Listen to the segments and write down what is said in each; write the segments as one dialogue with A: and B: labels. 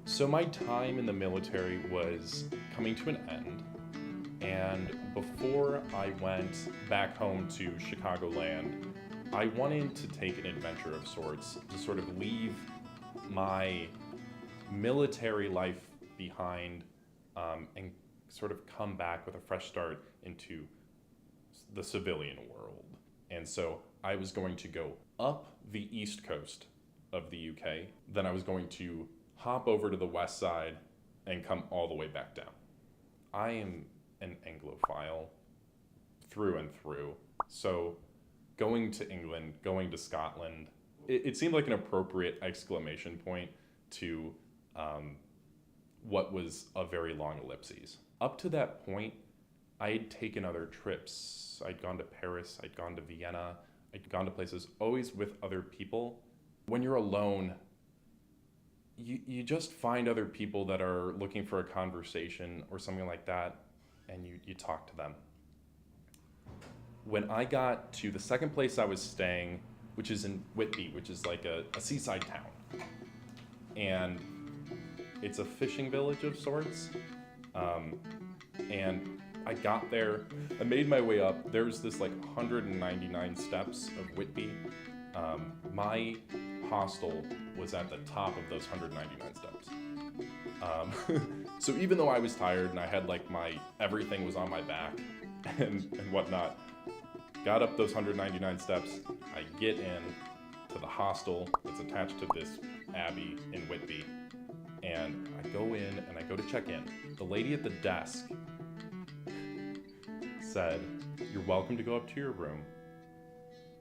A: So my time in the military was coming to an end, and before I went back home to Chicagoland, I wanted to take an adventure of sorts to sort of leave my military life behind, and sort of come back with a fresh start into the civilian world. And so I was going to go up the east coast of the UK, then I was going to hop over to the west side and come all the way back down. I am an Anglophile through and through. So going to England, going to Scotland, it seemed like an appropriate exclamation point to what was a very long ellipses. Up to that point, I had taken other trips. I'd gone to Paris, I'd gone to Vienna, I'd gone to places always with other people. When you're alone, you just find other people that are looking for a conversation or something like that, and you talk to them. When I got to the second place I was staying, which is in Whitby, which is like a seaside town, and it's a fishing village of sorts, and I got there, I made my way up. There's this like 199 steps of Whitby. My hostel was at the top of those 199 steps. So even though I was tired and I had like everything was on my back and whatnot, got up those 199 steps, I get in to the hostel that's attached to this abbey in Whitby, and I go in and I go to check in. The lady at the desk said, "You're welcome to go up to your room,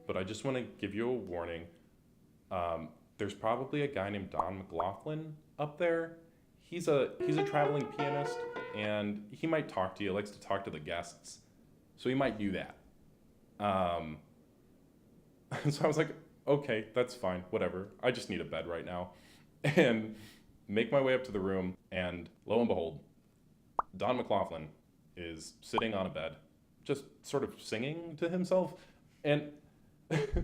A: but I just want to give you a warning. There's probably a guy named Don McLaughlin up there. He's a traveling pianist, and he might talk to you. Likes to talk to the guests, so he might do that." So I was like, "Okay, that's fine, whatever. I just need a bed right now," and make my way up to the room, and lo and behold, Don McLaughlin is sitting on a bed, just sort of singing to himself. And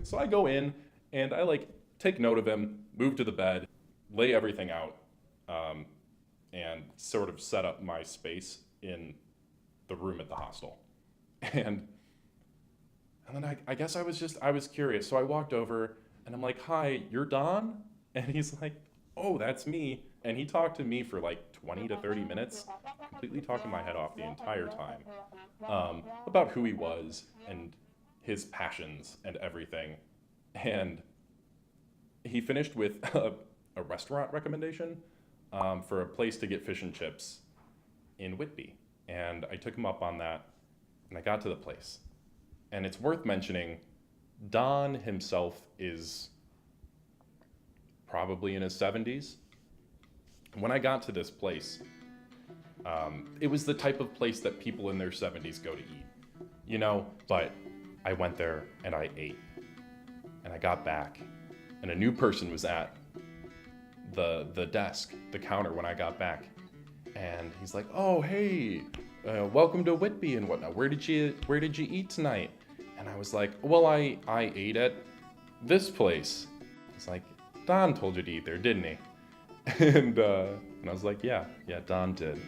A: so I go in and I like take note of him, move to the bed, lay everything out, and sort of set up my space in the room at the hostel. And then I guess I was curious. So I walked over and I'm like, "Hi, you're Don?" And he's like, "Oh, that's me." And he talked to me for like 20 to 30 minutes, completely talking my head off the entire time, about who he was and his passions and everything. And he finished with a restaurant recommendation, for a place to get fish and chips in Whitby. And I took him up on that, and I got to the place. And it's worth mentioning, Don himself is probably in his 70s. When I got to this place, it was the type of place that people in their 70s go to eat, but I went there and I ate, and I got back, and a new person was at the desk, the counter when I got back, and he's like, "Oh, hey, welcome to Whitby and whatnot. Where did you eat tonight?" And I was like, "Well, I ate at this place." He's like, "Don told you to eat there, didn't he?" And I was like, yeah, Don did.